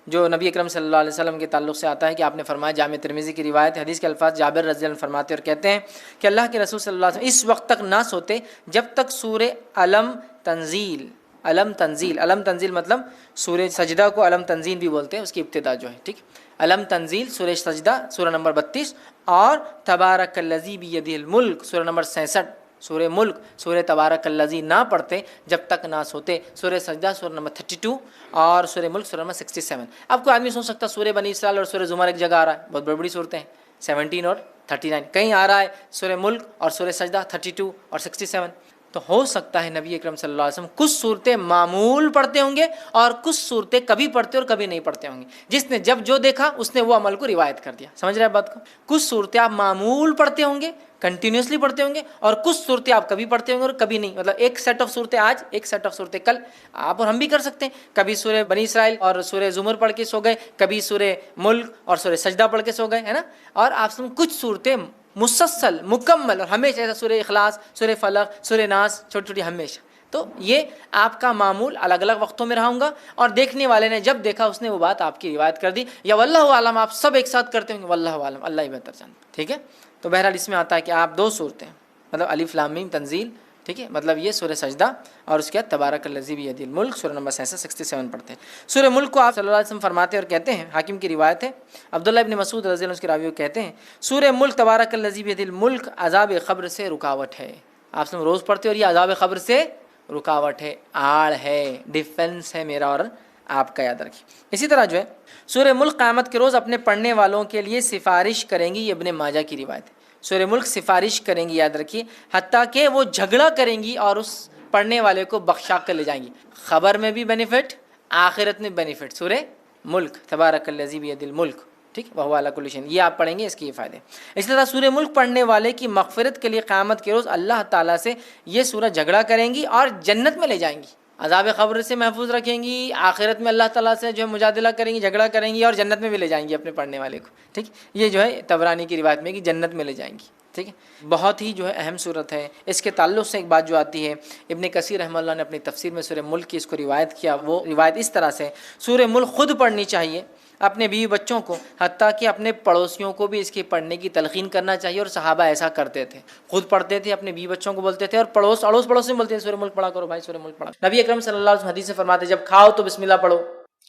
جو نبی اکرم صلی اللہ علیہ وسلم کے تعلق سے آتا ہے کہ آپ نے فرمایا، جامع ترمذی کی روایت، حدیث کے الفاظ جابر رضی اللہ عنہ فرماتے اور کہتے ہیں کہ اللہ کے رسول صلی اللہ علیہ وسلم اس وقت تک نہ سوتے جب تک سورہ علم تنزیل، علم تنزیل مطلب سورہ سجدہ کو علم تنزیل بھی بولتے ہیں، اس کی ابتدا جو ہے، ٹھیک، علم تنزیل سورہ سجدہ سورہ نمبر 32 اور تبارک الذی بیدہ الملک سورہ نمبر 66، سورہ ملک سورہ تبارک الذی نہ پڑھتے جب تک نہ سوتے، سورہ سجدہ سورہ نمبر 32 اور سورہ ملک سورہ نمبر 67۔ اب کوئی آدمی سوچ سکتا سورہ بنی اسرائیل اور سورہ زمر ایک جگہ آ رہا ہے، بہت بڑی بڑی صورتیں ہیں، 17 اور 39، کہیں آ رہا ہے سورہ ملک اور سورہ سجدہ 32 اور 67۔ تو ہو سکتا ہے نبی اکرم صلی اللہ علیہ وسلم کچھ صورتیں معمول پڑھتے ہوں گے اور کچھ صورتیں کبھی پڑھتے اور کبھی نہیں پڑھتے ہوں گے، جس نے جب جو دیکھا اس نے وہ عمل کو روایت کر دیا۔ سمجھ رہے ہیں بات کو؟ کچھ صورتیں آپ معمول پڑھتے ہوں گے، کنٹینیوسلی پڑھتے ہوں گے، اور کچھ صورتیں آپ کبھی پڑھتے ہوں گے اور کبھی نہیں، مطلب ایک سیٹ آف صورتیں آج، ایک سیٹ آف صورتیں کل، آپ اور ہم بھی کر سکتے ہیں، کبھی سورہ بنی اسرائیل اور سورہ زمر پڑھ کے سو گئے، کبھی سورہ ملک اور سورہ سجدہ پڑھ کے سو گئے، ہے نا، اور آپ سب کچھ صورتیں مسلسل مکمل اور ہمیشہ، ایسا سورہ اخلاص، سورہ فلق، سورہ ناس، چھوٹی چھوٹی ہمیشہ۔ تو یہ آپ کا معمول الگ الگ وقتوں میں رہا ہوں گا، اور دیکھنے والے نے جب دیکھا اس نے وہ بات آپ کی روایت کر دی، یا واللہ عالم آپ سب ایک ساتھ کرتے ہوں گے، واللہ عالم، اللہ ہی بہتر جانتا، ٹھیک ہے۔ تو بہرحال اس میں آتا ہے کہ آپ دو صورتیں، مطلب الف لام میم تنزیل، ٹھیک ہے، مطلب یہ سورہ سجدہ اور اس کے بعد تبارک الذی بیدہ الملک سورہ نمبر 67 پڑھتے ہیں۔ سورہ ملک کو آپ صلی اللہ علیہ وسلم فرماتے اور کہتے ہیں، حاکم کی روایت ہے، عبداللہ ابن مسعود رضی اللہ عنہ کے راوی کہتے ہیں سورہ ملک تبارک الذی بیدہ الملک عذاب قبر سے رکاوٹ ہے۔ آپ سے روز پڑھتے اور یہ عذاب قبر سے رکاوٹ ہے، آڑ ہے، ڈیفنس ہے میرا اور آپ کا، یاد رکھیے۔ اسی طرح جو ہے سورہ ملک قیامت کے روز اپنے پڑھنے والوں کے لیے سفارش کریں گی، یہ ابن ماجہ کی روایت ہے۔ سورہ ملک سفارش کریں گی، یاد رکھیے، حتیٰ کہ وہ جھگڑا کریں گی اور اس پڑھنے والے کو بخشا کر لے جائیں گی، خبر میں بھی بینیفٹ، آخرت میں بینیفٹ۔ سورہ ملک تبارک الذی بیدہ الملک، ٹھیک، وہو علی کل شیء، یہ آپ پڑھیں گے، اس کے یہ فائدے۔ اسی طرح سورہ ملک پڑھنے والے کی مغفرت کے لیے قیامت کے روز اللہ تعالیٰ سے یہ سورہ جھگڑا کریں گی اور جنت میں لے جائیں گی، عذاب قبر سے محفوظ رکھیں گی، آخرت میں اللہ تعالیٰ سے جو ہے مجادلہ کریں گی، جھگڑا کریں گی، اور جنت میں بھی لے جائیں گی اپنے پڑھنے والے کو، ٹھیک۔ یہ جو ہے طبرانی کی روایت میں کہ جنت میں لے جائیں گی، ٹھیک ہے۔ بہت ہی جو ہے اہم صورت ہے۔ اس کے تعلق سے ایک بات جو آتی ہے، ابن کثیر رحمہ اللہ نے اپنی تفسیر میں سورہ ملک کی اس کو روایت کیا، وہ روایت اس طرح سے، سورہ ملک خود پڑھنی چاہیے اپنے بیوی بچوں کو، حتیٰ کہ اپنے پڑوسیوں کو بھی اس کے پڑھنے کی تلقین کرنا چاہیے، اور صحابہ ایسا کرتے تھے، خود پڑھتے تھے، اپنے بیوی بچوں کو بولتے تھے، اور اڑوس پڑوس میں بولتے تھے سورہ ملک پڑھا کرو بھائی، سورہ ملک پڑھا۔ نبی اکرم صلی اللہ علیہ وسلم حدیث سے فرماتے جب کھاؤ تو بسم اللہ پڑھو،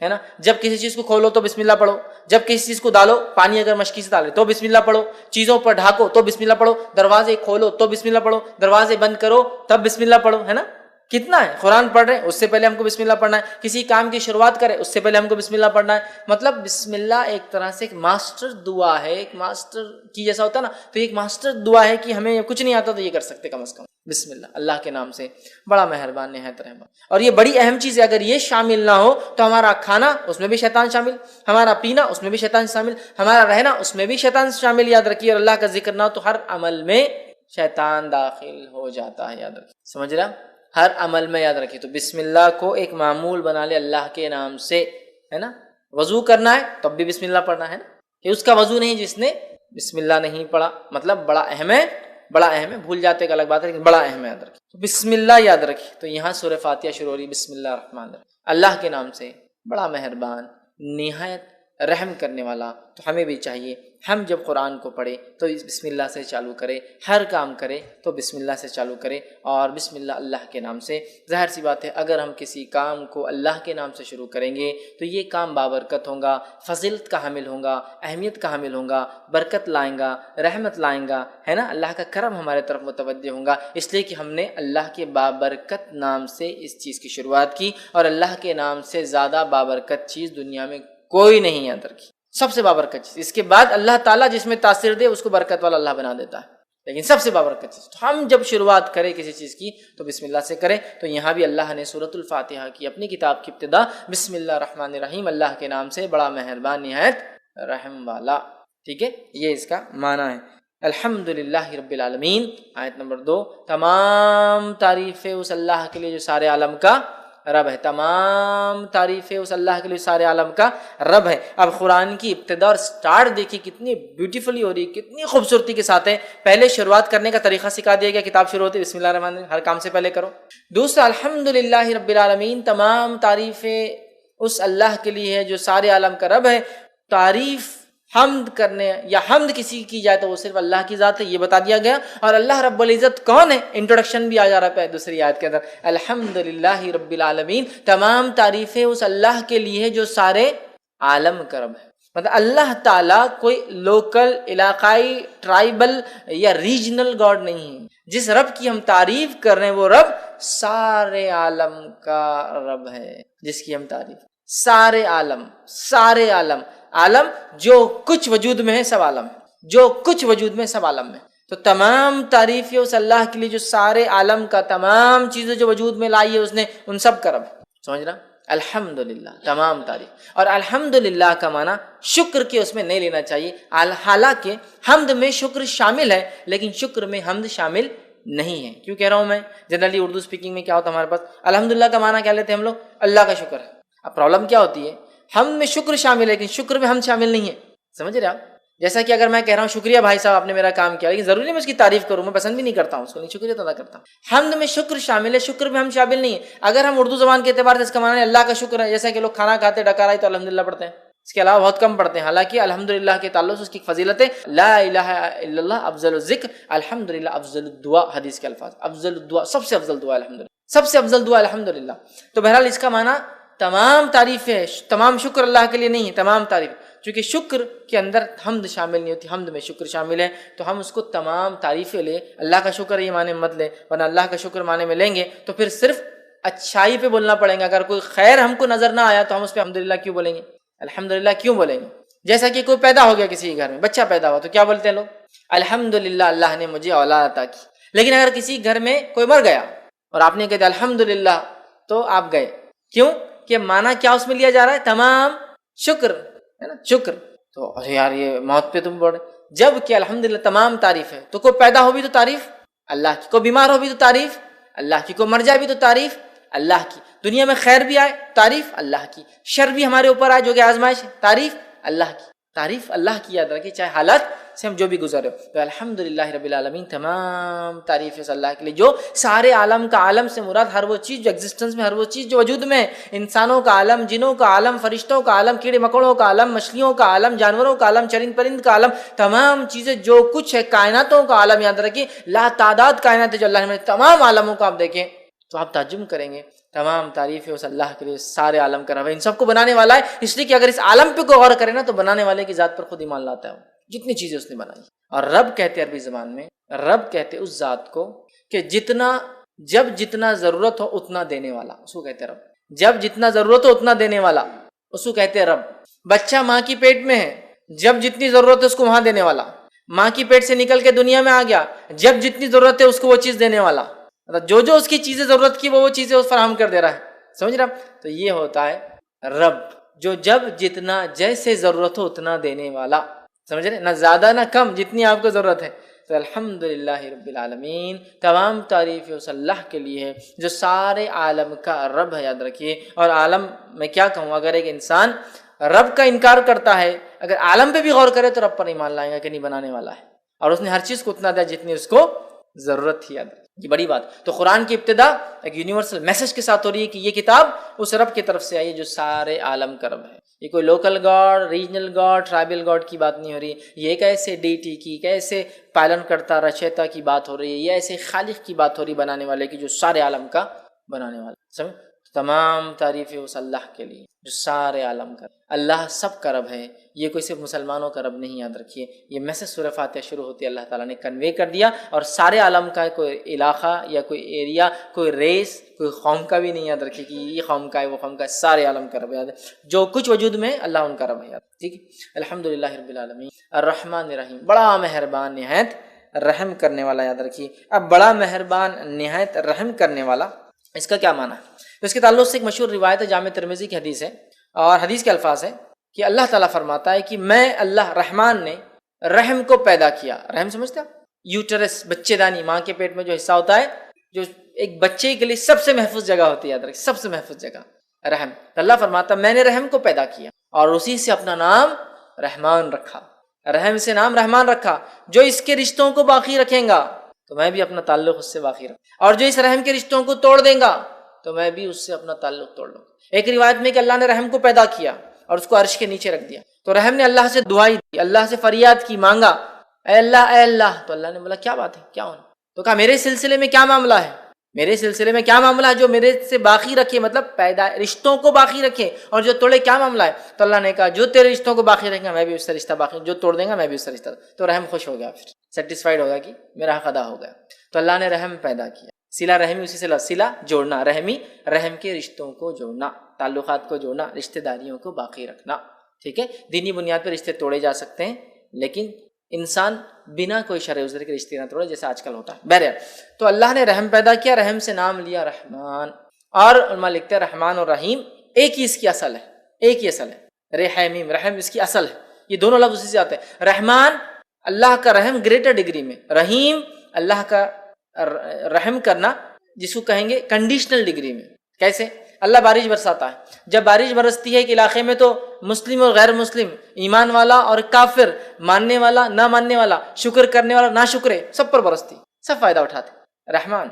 ہے نا، جب کسی چیز کو کھولو تو بسم اللہ پڑھو، جب کسی چیز کو ڈالو، پانی اگر مشکی سے ڈالے تو بسم اللہ پڑھو، چیزوں پر ڈھاکو تو بسم اللہ پڑھو، دروازے کھولو تو بسم اللہ پڑھو، دروازے بند کرو تب بسم اللہ پڑھو، ہے نا۔ کتنا ہے، قرآن پڑھ رہے ہیں اس سے پہلے ہم کو بسم اللہ پڑھنا ہے، کسی کام کی شروعات کرے اس سے پہلے ہم کو بسم اللہ پڑھنا ہے، مطلب بسم اللہ ایک طرح سے ایک ماسٹر دعا ہے، ایک ماسٹر کی جیسا ہوتا ہے نا، تو ایک ماسٹر دعا ہے کہ ہمیں کچھ نہیں آتا تو یہ کر سکتے کم از کم، بسم اللہ، اللہ کے نام سے، بڑا مہربان نہایت رحم۔ اور یہ بڑی اہم چیز ہے، اگر یہ شامل نہ ہو تو ہمارا کھانا اس میں بھی شیطان شامل، ہمارا پینا اس میں بھی شیطان شامل، ہمارا رہنا اس میں بھی شیطان شامل، یاد رکھیے۔ اور اللہ کا ذکر نہ ہو تو ہر عمل میں شیطان داخل ہو جاتا ہے، یاد رکھیے، سمجھ رہے ہیں، ہر عمل میں یاد رکھیے۔ تو بسم اللہ کو ایک معمول بنا لے اللہ کے نام سے، ہے نا۔ وضو کرنا ہے تب بھی بسم اللہ پڑھنا ہے نا، کہ اس کا وضو نہیں جس نے بسم اللہ نہیں پڑھا، مطلب بڑا اہم ہے، بڑا اہم ہے، بھول جاتے ایک الگ بات ہے لیکن بڑا اہم ہے، یاد رکھیے۔ تو بسم اللہ یاد رکھیے، تو یہاں سورہ فاتحہ شروع ہو رہی، بسم اللہ الرحمن الرحیم، اللہ کے نام سے، بڑا مہربان نہایت رحم کرنے والا۔ تو ہمیں بھی چاہیے ہم جب قرآن کو پڑھیں تو بسم اللہ سے چالو کرے، ہر کام کرے تو بسم اللہ سے چالو کرے، اور بسم اللہ اللہ کے نام سے۔ ظاہر سی بات ہے اگر ہم کسی کام کو اللہ کے نام سے شروع کریں گے تو یہ کام بابرکت ہوگا، فضیلت کا حامل ہوگا، اہمیت کا حامل ہوگا، برکت لائیں گا، رحمت لائیں گا، ہے نا، اللہ کا کرم ہمارے طرف متوجہ ہوگا، اس لیے کہ ہم نے اللہ کے بابرکت نام سے اس چیز کی شروعات کی، اور اللہ کے نام سے زیادہ بابرکت چیز دنیا میں کوئی نہیں، یاد رکھی، سب سے بابرکت چیز۔ اس کے بعد اللہ تعالیٰ جس میں تاثیر دے اس کو برکت والا اللہ بنا دیتا ہے، لیکن سب سے بابرکت چیز۔ تو ہم جب شروعات کریں کسی چیز کی تو بسم اللہ سے کریں۔ تو یہاں بھی اللہ نے سورۃ الفاتحہ کی اپنی کتاب کی ابتدا بسم اللہ الرحمن الرحیم، اللہ کے نام سے، بڑا مہربان نہایت رحم والا، ٹھیک ہے، یہ اس کا معنی ہے۔ الحمدللہ رب العالمین، آیت نمبر 2، تمام تعریفیں اس اللہ کے لیے جو سارے عالم کا رب ہے، تمام تعریفیں اس اللہ کے لیے سارے عالم کا رب ہے۔ اب قرآن کی ابتدا اور سٹارٹ دیکھیے کتنی بیوٹیفلی ہو رہی ہے، کتنی خوبصورتی کے ساتھ ہے۔ پہلے شروعات کرنے کا طریقہ سکھا دیا گیا، کتاب شروع ہوتی ہے بسم اللہ الرحمن الرحیم، ہر کام سے پہلے کرو۔ دوسرا الحمدللہ رب العالمین، تمام تعریفیں اس اللہ کے لیے ہے جو سارے عالم کا رب ہے. تعریف حمد کرنے یا حمد کسی کی جائے تو وہ صرف اللہ کی ذات ہے، یہ بتا دیا گیا. اور اللہ رب العزت کون ہے، انٹروڈکشن بھی آ جا رہا ہے دوسری آیت کے اندر، الحمدللہ رب العالمین، تمام تعریفیں اس اللہ کے لیے ہے جو سارے عالم کا رب ہے. مطلب اللہ تعالیٰ کوئی لوکل، علاقائی، ٹرائبل یا ریجنل گاڈ نہیں ہے. جس رب کی ہم تعریف کر رہے ہیں وہ رب سارے عالم کا رب ہے، جس کی ہم تعریف، سارے عالم، سارے عالم، عالم جو کچھ وجود میں ہے سب عالم ہے، جو کچھ وجود میں سب عالم میں. تو تمام تعریفیں اس اللہ کے لیے جو سارے عالم کا، تمام چیزیں جو وجود میں لائی ہے اس نے، ان سب کا رب ہے. سمجھ رہا؟ الحمدللہ، تمام تعریف. اور الحمدللہ کا معنی شکر کے اس میں نہیں لینا چاہیے. حالانکہ حمد میں شکر شامل ہے لیکن شکر میں حمد شامل نہیں ہے. کیوں کہہ رہا ہوں میں؟ جنرلی اردو اسپیکنگ میں کیا ہوتا ہے ہمارے پاس، الحمدللہ کا معنی کیا لیتے ہیں ہم لوگ؟ اللہ کا شکر ہے. اب پرابلم کیا ہوتی ہے، حمد میں شکر شامل ہے لیکن شکر میں حمد شامل نہیں ہے. سمجھ رہے آپ؟ جیسا کہ اگر میں کہہ رہا ہوں شکریہ بھائی صاحب آپ نے میرا کام کیا، لیکن ضروری نہیں میں اس کی تعریف کروں، میں پسند بھی نہیں کرتا ہوں اس کو، نہیں شکریہ ادا کرتا ہوں. حمد میں شکر شامل ہے، شکر میں ہم شامل نہیں ہے. اگر ہم اردو زبان کے اعتبار سے اس کا معنی اللہ کا شکر ہے، جیسا کہ لوگ کھانا کھاتے ڈکارائی تو الحمدللہ پڑھتے ہیں، اس کے علاوہ بہت کم پڑھتے ہیں. حالانکہ الحمدللہ کے تعلق سے اس کی فضیلت ہے، لا الہ الا اللہ افضل الذکر، الحمدللہ افضل الدعا. حدیث کے الفاظ، افضل الدعا، سب سے افضل دعا الحمدللہ، سب سے افضل دعا الحمدللہ. تو بہرحال اس کا معنی تمام تعریفیں، تمام شکر اللہ کے لیے نہیں ہے، تمام تعریف. چونکہ شکر کے اندر حمد شامل نہیں ہوتی، حمد میں شکر شامل ہے، تو ہم اس کو تمام تعریفیں لیں. اللہ کا شکر یہ معنی مت لیں، ورنہ اللہ کا شکر معنی میں لیں گے تو پھر صرف اچھائی پہ بولنا پڑیں گا. اگر کوئی خیر ہم کو نظر نہ آیا تو ہم اس پہ الحمدللہ کیوں بولیں گے، الحمدللہ کیوں بولیں گے؟ جیسا کہ کوئی پیدا ہو گیا کسی کے گھر میں، بچہ پیدا ہوا تو کیا بولتے ہیں لوگ؟ الحمدللہ اللہ نے مجھے اولاد عطا کی. لیکن اگر کسی گھر میں کوئی مر گیا اور آپ نے کہا الحمدللہ تو آپ گئے، کیوں کہ معنی کیا اس میں لیا جا رہا ہے؟ تمام شکر ہے نا، شکر. تو یار یہ موت پہ تم بول رہے، جب کہ الحمدللہ تمام تعریف ہے. تو کوئی پیدا ہو بھی تو تعریف اللہ کی، کوئی بیمار ہو بھی تو تعریف اللہ کی، کوئی مر جائے بھی تو تعریف اللہ کی، دنیا میں خیر بھی آئے تعریف اللہ کی، شر بھی ہمارے اوپر آئے جو کہ آزمائش ہے تعریف اللہ کی، تعریف اللہ کی. یاد رکھیے چاہے حالات سے ہم جو بھی گزرے ہو. تو الحمدللہ رب العالمین، تمام تعریف ہے اللہ کے لیے جو سارے عالم کا، عالم سے مراد ہر وہ چیز جو ایگزسٹنس میں، ہر وہ چیز جو وجود میں ہے، انسانوں کا عالم، جنوں کا عالم، فرشتوں کا عالم، کیڑے مکوڑوں کا عالم، مچھلیوں کا عالم، جانوروں کا عالم، چرند پرند کا عالم، تمام چیزیں جو کچھ ہے، کائناتوں کا عالم. یاد رکھیے لا تعداد کائنات ہے جو اللہ نے، تمام عالموں کو آپ دیکھیں تو آپ تعجب کریں گے. تمام تعریف ہے اس اللہ کے لیے، سارے عالم کا رب ہے، ان سب کو بنانے والا ہے. اس لیے کہ اگر اس عالم پہ کوئی غور کرے نا تو بنانے والے کی ذات پر خود ایمان لاتا ہے، جتنی چیزیں اس نے بنائی. اور رب کہتے عربی زبان میں، رب کہتے اس ذات کو کہ جب جتنا ضرورت ہو اتنا دینے والا، اس کو کہتے رب. جب جتنا ضرورت ہو اتنا دینے والا، اس کو کہتے رب. بچہ ماں کی پیٹ میں ہے، جب جتنی ضرورت ہے اس کو وہاں دینے والا. ماں کی پیٹ سے نکل کے دنیا میں آ گیا، جب جتنی ضرورت ہے اس کو وہ چیز دینے والا. جو جو اس کی چیزیں ضرورت کی وہ چیزیں اس فراہم کر دے رہا ہے. سمجھ رہا؟ تو یہ ہوتا ہے رب، جو جب جتنا جیسے ضرورت ہو اتنا دینے والا. سمجھ رہے؟ نہ زیادہ نہ کم، جتنی آپ کو ضرورت ہے. تو الحمدللہ رب العالمین، تمام تعریف اس اللہ کے لیے ہے جو سارے عالم کا رب ہے. یاد رکھیے. اور عالم میں کیا کہوں، اگر ایک انسان رب کا انکار کرتا ہے، اگر عالم پہ بھی غور کرے تو رب پر ایمان لائے گا کہ نہیں بنانے والا ہے، اور اس نے ہر چیز کو اتنا دیا جتنی اس کو ضرورت تھی. یاد رکھیے، یہ بڑی بات. تو قرآن کی ابتدا ایک یونیورسل میسج کے ساتھ ہو رہی ہے کہ یہ کتاب اس رب کی طرف سے آئی ہے جو سارے عالم کا رب ہے. یہ کوئی local God, regional God, tribal God کی بات نہیں ہو رہی. یہ ایک ایسے ڈیٹی کی، ایک ایسے پالن کرتا رچیتا کی بات ہو رہی ہے، یہ ایسے خالق کی بات ہو رہی، بنانے والے کی، جو سارے عالم کا بنانے والا. سمجھ؟ تمام تعریفیں اس اللہ کے لیے جو سارے عالم کا. اللہ سب کا رب ہے، یہ کوئی صرف مسلمانوں کا رب نہیں. یاد رکھیے یہ میسج سورہ فاتحہ شروع ہوتی ہے اللہ تعالیٰ نے کنوے کر دیا، اور سارے عالم کا کوئی علاقہ یا کوئی ایریا، کوئی ریس، کوئی قوم کا بھی نہیں. یاد رکھیے کہ یہ قوم کا ہے، وہ قوم کا ہے، سارے عالم کا رب. یاد ہے جو کچھ وجود میں اللہ ان کا رب ہے. یاد ٹھیک ہے. الحمدللہ رب العالمین الرحمن الرحیم، بڑا مہربان نہایت رحم کرنے والا. یاد رکھیے. اب بڑا مہربان نہایت رحم کرنے والا، اس کا کیا معنی ہے؟ تو اس کے تعلق سے ایک مشہور روایت ہے، جامع ترمذی کی حدیث ہے، اور حدیث کے الفاظ ہے کہ اللہ تعالیٰ فرماتا ہے کہ میں اللہ رحمان نے رحم کو پیدا کیا. رحم سمجھتے ہیں؟ یوٹرس، بچے دانی، ماں کے پیٹ میں جو حصہ ہوتا ہے، جو ایک بچے کے لیے سب سے محفوظ جگہ ہوتی ہے. یاد رکھیں سب سے محفوظ جگہ رحم. اللہ فرماتا میں نے رحم کو پیدا کیا اور اسی سے اپنا نام رحمان رکھا. رحم سے نام رحمان رکھا. جو اس کے رشتوں کو باقی رکھیں گا تو میں بھی اپنا تعلق اس سے باقی رکھوں، اور جو اس رحم کے رشتوں کو توڑ دیں گا تو میں بھی اس سے اپنا تعلق توڑ لوں گا۔ ایک روایت میں کہ اللہ نے رحم کو پیدا کیا اور اس کو عرش کے نیچے رکھ دیا، تو رحم نے اللہ سے دعائی دی، اللہ سے فریاد کی، مانگا، اے اللہ اے اللہ، تو اللہ نے بولا کیا بات ہے، کیا ہونا؟ تو کہا میرے سلسلے میں کیا معاملہ ہے، میرے سلسلے میں کیا معاملہ ہے جو میرے سے باقی رکھے، مطلب پیدا رشتوں کو باقی رکھے، اور جو توڑے کیا معاملہ ہے؟ تو اللہ نے کہا جو تیرے رشتوں کو باقی رکھے گا میں بھی اس سے رشتہ باقی، جو توڑ دیں گا میں بھی اس سے رشتہ۔ تو رحم خوش ہو گیا، پھر سیٹسفائیڈ ہو گیا کہ میرا حق ادا ہو گیا، تو اللہ نے رحم پیدا کیا۔ صلہ رحمی اسی سے صلہ جوڑنا، رحمی رحم کے رشتوں کو جوڑنا، تعلقات کو جوڑنا، رشتہ داریوں کو باقی رکھنا، ٹھیک ہے۔ دینی بنیاد پر رشتے توڑے جا سکتے ہیں، لیکن انسان بنا کوئی شرع عذر کے رشتے نہ توڑے جیسا آج کل ہوتا ہے۔ بہرحال تو اللہ نے رحم پیدا کیا، رحم سے نام لیا رحمان، اور علماء لکھتے ہیں رحمان اور رحیم ایک ہی اس کی اصل ہے، ایک ہی اصل ہے، رحمیم رحم اس کی اصل ہے، یہ دونوں لفظ اسی سے آتے ہیں۔ رحمان اللہ کا رحم گریٹر ڈگری میں، رحیم اللہ کا رحم کرنا جس کو کہیں گے کنڈیشنل ڈگری میں۔ کیسے؟ اللہ بارش برساتا ہے، جب بارش برستی ہے ایک علاقے میں تو مسلم اور غیر مسلم، ایمان والا اور کافر، ماننے والا نہ ماننے والا، شکر کرنے والا نہ شکرے، سب پر برستی، سب فائدہ اٹھاتے۔ رحمان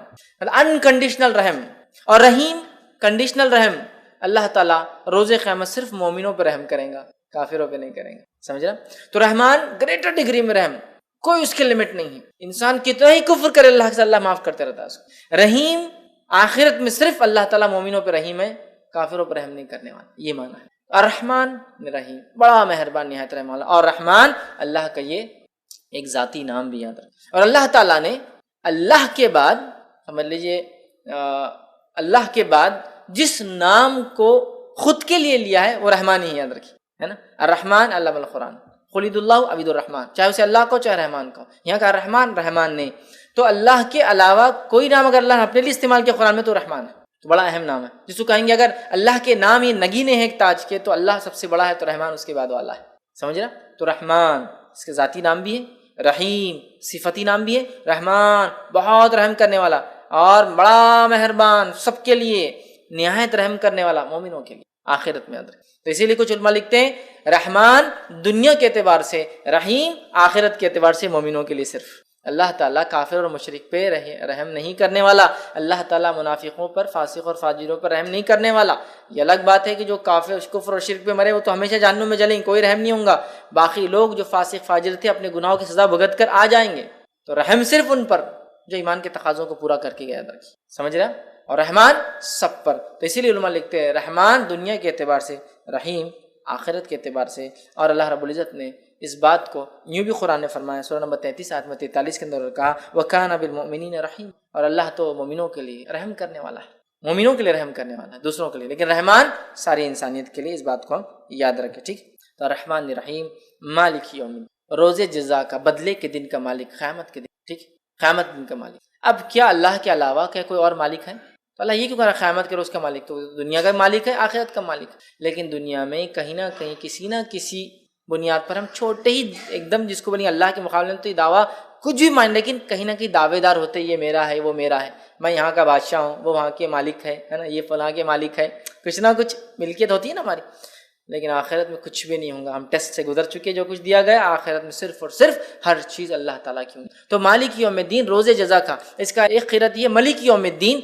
انکنڈیشنل رحم، اور رحیم کنڈیشنل رحم۔ اللہ تعالیٰ روز قیامت صرف مومنوں پہ رحم کریں گا، کافروں پہ نہیں کریں گا، سمجھ رہا؟ تو رحمان گریٹر ڈگری میں رحم، کوئی اس کی لمٹ نہیں ہے، انسان کتنا ہی کفر کرے اللہ سے اللہ معاف کرتے رہتا ہے اس کو۔ رحیم آخرت میں صرف اللہ تعالیٰ مومنوں پہ رحیم ہے، کافروں پہ رحم نہیں کرنے والا، یہ معنی ہے۔ الرحمن رحیم، بڑا مہربان نہایت رحم والا، اور رحمان اللہ کا یہ ایک ذاتی نام بھی یاد رکھیں۔ اور اللہ تعالیٰ نے اللہ کے بعد سمجھ لیجئے اللہ کے بعد جس نام کو خود کے لیے لیا ہے وہ رحمان ہی یاد رکھی ہے نا۔ الرحمن علم القرآن، خلید اللہ عبید الرحمن، چاہے اسے اللہ کو چاہے رحمان کو، یہاں کا رحمان رحمان نے، تو اللہ کے علاوہ کوئی نام اگر اللہ نے اپنے لیے استعمال کیا قرآن میں تو رحمان ہے، تو بڑا اہم نام ہے، جس کو کہیں گے اگر اللہ کے نام یہ نگینے ہیں ایک تاج کے تو اللہ سب سے بڑا ہے، تو رحمان اس کے بعد والا ہے، سمجھ رہا؟ تو رحمان اس کے ذاتی نام بھی ہے، رحیم صفتی نام بھی ہے، رحمان بہت رحم کرنے والا اور بڑا مہربان، سب کے لیے نہایت رحم کرنے والا، مومنوں کے لیے آخرت میں ادر۔ تو اسی لیے کچھ علماء لکھتے ہیں رحمان دنیا کے اعتبار سے، رحیم آخرت کے اعتبار سے مومنوں کے لیے صرف۔ اللہ تعالیٰ کافر اور مشرک پہ رحم نہیں کرنے والا، اللہ تعالیٰ منافقوں پر، فاسق اور فاجروں پر رحم نہیں کرنے والا۔ یہ الگ بات ہے کہ جو کافر کفر اور شرک پہ مرے وہ تو ہمیشہ جہنم میں جلیں گے، کوئی رحم نہیں ہوگا، باقی لوگ جو فاسق فاجر تھے اپنے گناہوں کی سزا بھگت کر آ جائیں گے، تو رحم صرف ان پر جو ایمان کے تقاضوں کو پورا کر کے گیا تھا، سمجھ رہا؟ اور رحمان سب پر۔ تو اسی لیے علماء لکھتے ہیں رحمان دنیا کے اعتبار سے، رحیم آخرت کے اعتبار سے۔ اور اللہ رب العزت نے اس بات کو یوں بھی قرآن نے فرمایا، سورہ نمبر 33 آیت میں 43 کے اندر کہا وَكَانَ بِالْمُؤْمِنِينَ رحیم، اور اللہ تو مومنوں کے لیے رحم کرنے والا ہے، مومنوں کے لیے رحم کرنے والا ہے، دوسروں کے لیے، لیکن رحمان ساری انسانیت کے لیے، اس بات کو ہم یاد رکھیں، ٹھیک؟ تو رحمان رحیم مالک یوم الدین، روز جزا کا، بدلے کے دن کا مالک، قیامت کے دن، ٹھیک؟ قیامت دن کا مالک۔ اب کیا اللہ کے علاوہ کیا کوئی اور مالک ہے؟ تو اللہ یہ کیوں کہہ رہا ہے قیامت کے روز کا مالک؟ تو دنیا کا مالک ہے، آخرت کا مالک ہے، لیکن دنیا میں کہیں نہ کہیں کسی نہ کسی بنیاد پر ہم چھوٹے ہی ایک دم جس کو بنی اللہ کے مقابلے میں تو یہ دعویٰ کچھ بھی مان، لیکن کہیں نہ کہیں دعوے دار ہوتے یہ میرا ہے، وہ میرا ہے، میں یہاں کا بادشاہ ہوں، وہ وہاں کے مالک ہے نا، یہ فلاں کے مالک ہے، کچھ نہ کچھ ملکیت ہوتی ہے نا ہماری۔ لیکن آخرت میں کچھ بھی نہیں ہوگا، ہم ٹیسٹ سے گزر چکے، جو کچھ دیا گیا آخرت میں صرف اور صرف ہر چیز اللہ تعالیٰ کی ہوگی۔ تو مالک یوم الدین روز جزا کا، اس کا ایک قرأت یہ ملک یوم الدین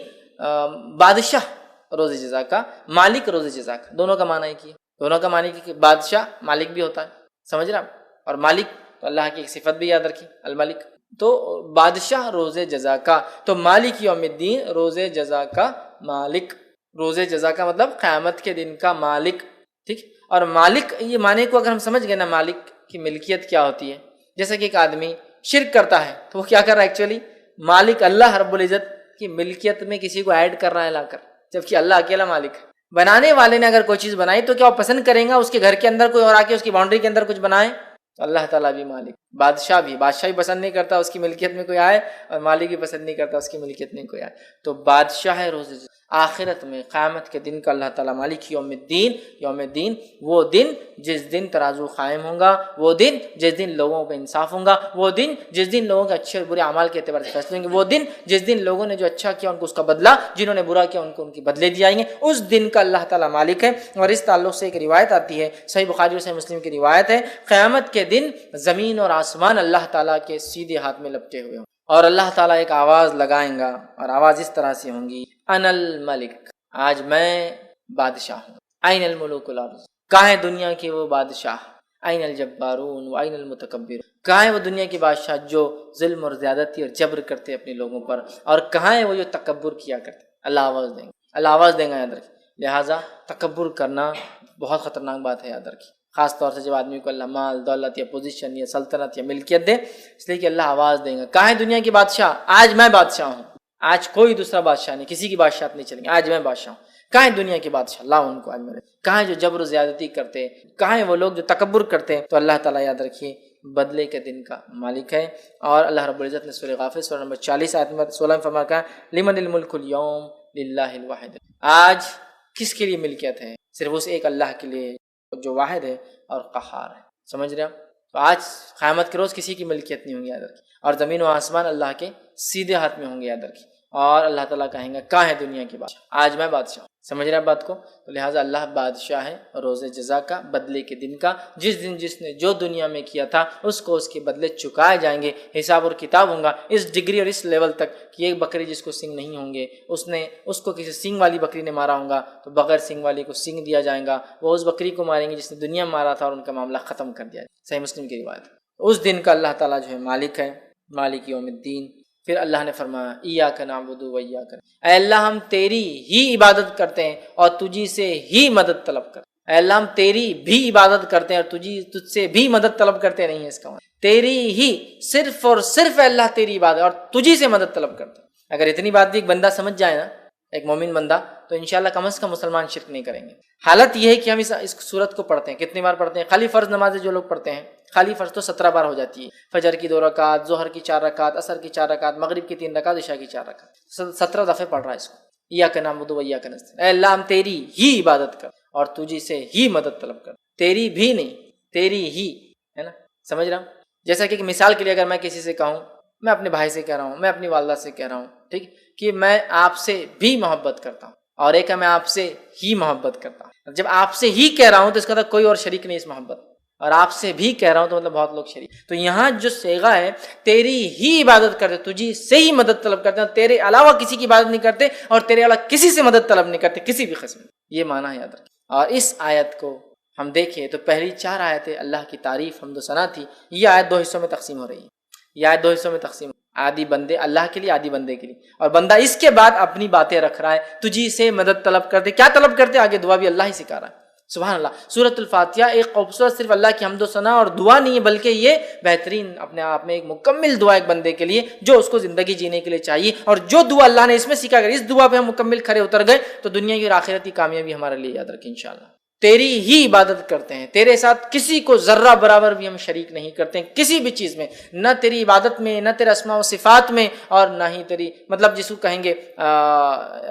بادشاہ روز جزا کا، مالک روز جزا کا، دونوں کا معنی ایک ہی ہے، دونوں کا معنی کہ بادشاہ مالک بھی ہوتا ہے، سمجھ رہا؟ اور مالک تو اللہ کی ایک صفت بھی یاد رکھی الملک، تو بادشاہ روز جزا کا، تو مالک یوم الدین روز جزا کا مالک، روز جزا کا مطلب قیامت کے دن کا مالک، ٹھیک؟ اور مالک یہ معنی کو اگر ہم سمجھ گئے نا، مالک کی ملکیت کیا ہوتی ہے، جیسے کہ ایک آدمی شرک کرتا ہے تو وہ کیا کر رہا ہے ایکچولی؟ مالک اللہ رب العزت کی ملکیت میں کسی کو ایڈ کر رہا ہے لا کر، جبکہ اللہ اکیلا مالک ہے۔ بنانے والے نے اگر کوئی چیز بنائی تو کیا وہ پسند کریں گا اس کے گھر کے اندر کوئی اور آ کے اس کی باؤنڈری کے اندر کچھ بنائے؟ تو اللہ تعالیٰ بھی مالک، بادشاہ بھی پسند نہیں کرتا اس کی ملکیت میں کوئی آئے، اور مالک بھی پسند نہیں کرتا اس کی ملکیت میں کوئی آئے۔ تو بادشاہ ہے روز آخرت میں، قیامت کے دن کا اللہ تعالیٰ مالک یوم الدین، یوم الدین وہ دن جس دن ترازو قائم ہوں گا، وہ دن جس دن لوگوں پہ انصاف ہوں گا، وہ دن جس دن لوگوں کے اچھے اور برے اعمال کے اعتبار سے فیصلے ہوں گے، وہ دن جس دن لوگوں نے جو اچھا کیا ان کو اس کا بدلہ، جنہوں نے برا کیا ان کو ان کے بدلے دیے جائیں گے، اس دن کا اللہ تعالیٰ مالک ہے۔ اور اس تعلق سے ایک روایت آتی ہے، صحیح بخاری اور صحیح مسلم کی روایت ہے، قیامت کے دن زمین اور آسمان اللہ تعالیٰ کے سیدھے ہاتھ میں لپٹے ہوئے ہوں، اور اللہ تعالیٰ ایک آواز لگائیں گا، اور آواز اس طرح سے ہوں گی، انا الملک، آج میں بادشاہ ہوں. این الملوک الارض، کہاں ہے دنیا کے وہ بادشاہ؟ این الجبارون و این المتکبرون، کہاں ہے وہ دنیا کے بادشاہ جو ظلم اور زیادتی اور جبر کرتے اپنے لوگوں پر، اور کہاں ہے وہ جو تکبر کیا کرتے؟ اللہ آواز دیں گے، اللہ آواز دیں گے یاد رکھیں. لہٰذا تکبر کرنا بہت خطرناک بات ہے، یاد رکھیں، خاص طور سے جب آدمی کو اللہ مال دولت یا پوزیشن یا سلطنت یا ملکیت دے، اس لیے کہ اللہ آواز دیں گا. کہاں ہے دنیا کی بادشاہ؟ آج میں بادشاہ ہوں، آج کوئی دوسرا بادشاہ نہیں، کسی کی بادشاہت نہیں چلیں گے، آج میں بادشاہ ہوں. کہاں ہے دنیا کے بادشاہ؟ اللہ ان کو آج میرے. کہاں ہے جو جبر و زیادتی کرتے؟ کہاں ہے وہ لوگ جو تکبر کرتے؟ تو اللہ تعالیٰ یاد رکھیے بدلے کے دن کا مالک ہے. اور اللہ رب العزت نے سورہ غافر سورہ نمبر 40 آیت نمبر 16 میں فرمایا کہ لمن الملک اليوم للہ الواحد، آج کس کے لیے ملکیت ہے؟ صرف اس ایک اللہ کے لیے جو واحد ہے اور قہار ہے. سمجھ رہے آپ؟ تو آج قیامت کے روز کسی کی ملکیت نہیں ہوں گی، یاد رکھیں، اور زمین و آسمان اللہ کے سیدھے ہاتھ میں ہوں گے، یاد رکھیں. اور اللہ تعالیٰ کہیں گا کہاں ہے دنیا کی بادشاہ؟ آج میں بادشاہ ہوں. سمجھ رہے ہیں بات کو؟ تو لہٰذا اللہ بادشاہ ہے روز جزا کا، بدلے کے دن کا. جس دن جس نے جو دنیا میں کیا تھا اس کو اس کے بدلے چکائے جائیں گے، حساب اور کتاب ہوں گا. اس ڈگری اور اس لیول تک کہ ایک بکری جس کو سینگ نہیں ہوں گے، اس کو کسی سینگ والی بکری نے مارا ہوں گا تو بغیر سینگ والی کو سینگ دیا جائے گا. وہ اس بکری کو ماریں گے جس نے دنیا میں مارا تھا اور ان کا معاملہ ختم کر دیا. صحیح مسلم کی روایت. اس دن کا اللہ تعالیٰ جو ہے مالک ہے، مالک یوم الدین. پھر اللہ نے فرمایا ایاک نعبد و ایاک نستعین، اے اللہ ہم تیری ہی عبادت کرتے ہیں اور تجھی سے ہی مدد طلب کرتے ہیں. اے اللہ ہم تیری بھی عبادت کرتے ہیں اور تجھ سے بھی مدد طلب کرتے نہیں. اس کا تیری ہی، صرف اور صرف اللہ تیری عبادت اور تجھی سے مدد طلب کرتے ہیں. اگر اتنی بات بھی ایک بندہ سمجھ جائے نا، ایک مومن بندہ، تو انشاءاللہ کم از کم مسلمان شرک نہیں کریں گے. حالت یہ ہے کہ ہم اس صورت کو پڑھتے ہیں، کتنی بار پڑھتے ہیں؟ خالی فرض نمازیں جو لوگ پڑھتے ہیں، خالی فرض تو 17 بار ہو جاتی ہے. فجر کی 2 رکعت، ظہر کی 4 رکعت، عصر کی 4 رکعت، مغرب کی 3 رکعت، عشاء کی 4 رکعت، 17 دفعے پڑھ رہا ہے اس کو. ایاک نعبد و ایاک نستعین، اے اللہ ہم تیری ہی عبادت کر اور تجھی سے ہی مدد طلب کر. تیری بھی نہیں، تیری ہی، ہے نا؟ سمجھ رہا ہوں؟ جیسا کہ مثال کے لیے اگر میں کسی سے کہوں، میں اپنے بھائی سے کہہ رہا ہوں، میں اپنی والدہ سے کہہ رہا ہوں، ٹھیک، کہ میں آپ سے بھی محبت کرتا ہوں، اور ایک ہے میں آپ سے ہی محبت کرتا ہوں. جب آپ سے ہی کہہ رہا ہوں تو اس کا مطلب کوئی اور شریک نہیں اس محبت، اور آپ سے بھی کہہ رہا ہوں تو مطلب بہت لوگ شریک. تو یہاں جو صیغہ ہے تیری ہی عبادت کرتے، تجھی سے ہی مدد طلب کرتے ہیں، تیرے علاوہ کسی کی عبادت نہیں کرتے اور تیرے علاوہ کسی سے مدد طلب نہیں کرتے کسی بھی قسم. یہ معنی ہے، یاد رکھیں. اور اس آیت کو ہم دیکھیں تو پہلی 4 آیتیں اللہ کی تعریف حمد و ثنا تھی. یہ آیت 2 حصوں میں تقسیم ہو رہی ہے. یہ آیت 2 حصوں میں تقسیم، آدھی بندے اللہ کے لیے، آدھی بندے کے لیے. اور بندہ اس کے بعد اپنی باتیں رکھ رہا ہے، تجھی سے مدد طلب کرتے. کیا طلب کرتے؟ آگے دعا بھی اللہ ہی سکھا رہا ہے. سبحان اللہ. سورۃ الفاتحہ ایک خوبصورت صرف اللہ کی حمد و ثنا اور دعا نہیں ہے، بلکہ یہ بہترین اپنے آپ میں ایک مکمل دعا ایک بندے کے لیے جو اس کو زندگی جینے کے لیے چاہیے. اور جو دعا اللہ نے اس میں سکھا کر اس دعا پہ ہم مکمل کھڑے اتر گئے تو دنیا کی اور آخرت کی کامیابی ہمارے لیے. یاد رکھیں انشاءاللہ تیری ہی عبادت کرتے ہیں، تیرے ساتھ کسی کو ذرہ برابر بھی ہم شریک نہیں کرتے ہیں کسی بھی چیز میں، نہ تیری عبادت میں، نہ تیرے اسماء و صفات میں، اور نہ ہی تیری مطلب جس کو کہیں گے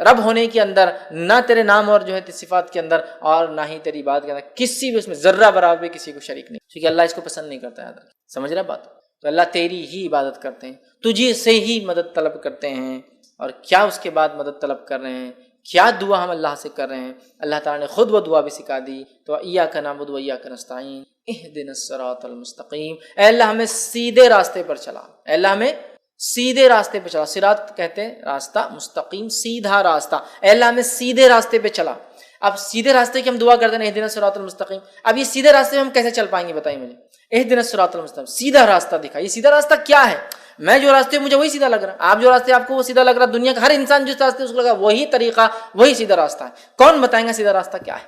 رب ہونے کے اندر، نہ تیرے نام اور جو ہے صفات کے اندر، اور نہ ہی تیری عبادت کے اندر کسی بھی اس میں ذرہ برابر بھی کسی کو شریک نہیں، کیونکہ اللہ اس کو پسند نہیں کرتا. یاد رکھ، سمجھ رہا بات؟ تو اللہ تیری ہی عبادت کرتے ہیں، تجھے سے ہی مدد طلب کرتے ہیں. اور کیا اس کے بعد مدد طلب کر رہے ہیں؟ کیا دعا ہم اللہ سے کر رہے ہیں؟ اللہ تعالیٰ نے خود وہ دعا بھی سکھا دی. تو ایاک نعبد و ایاک نستعین اہدنا الصراط المستقیم، اے اللہ ہمیں سیدھے راستے پر چلا، اے اللہ ہمیں سیدھے راستے پہ چلا. صراط کہتے ہیں راستہ، مستقیم سیدھا راستہ. اے اللہ ہمیں سیدھے راستے پہ چلا. اب سیدھے راستے کی ہم دعا کرتے ہیں اہدنا الصراط المستقیم. اب یہ سیدھے راستے میں ہم کیسے چل پائیں گے؟ بتائیے مجھے. اہدنا الصراط المستقیم، سیدھا راستہ دکھا. یہ سیدھا راستہ کیا ہے؟ میں جو راستے مجھے وہی سیدھا لگ رہا، آپ جو راستے آپ کو وہ سیدھا لگ رہا، دنیا کا ہر انسان جس راستے اس کو لگا وہی طریقہ، وہی سیدھا راستہ ہے. کون بتائیں گا سیدھا راستہ کیا ہے؟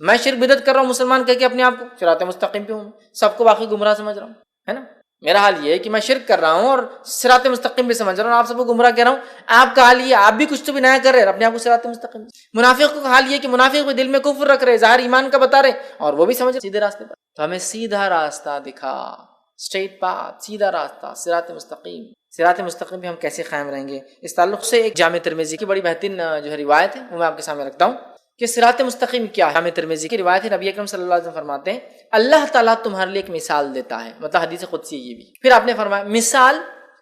میں شرک بدعت کر رہا ہوں مسلمان کہہ کے اپنے آپ کو صراط مستقیم پہ ہوں، سب کو باقی گمراہ سمجھ رہا ہوں، ہے نا؟ میرا حال یہ ہے کہ میں شرک کر رہا ہوں اور صراط مستقیم بھی سمجھ رہا ہوں، آپ سب کو گمراہ کہہ رہا ہوں. آپ کا حال یہ، آپ بھی کچھ تو بھی نیا کر رہے ہیں، اپنے آپ کو صراط مستقیم. منافق کا حال یہ کہ منافق بھی دل میں کفر رکھ رہے، ظاہر ایمان کا بتا رہے اور وہ بھی سمجھ رہے سیدھے راستے پر. تو ہمیں سیدھا راستہ دکھا، اسٹریٹ پاتھ، سیدھا راستہ، صراط مستقیم. صراط مستقیم پہ ہم کیسے قائم رہیں گے؟ اس تعلق سے ایک جامع ترمذی کی بڑی بہترین جو ہے روایت ہے وہ میں آپ کے سامنے رکھتا ہوں کہ صراط مستقیم کیا ہے. جامع ترمذی کی روایت ہے، نبی اکرم صلی اللہ علیہ وسلم فرماتے ہیں اللہ تعالیٰ تمہارے لیے ایک مثال دیتا ہے، مطلب حدیث قدسی یہ بھی. پھر آپ نے فرمایا مثال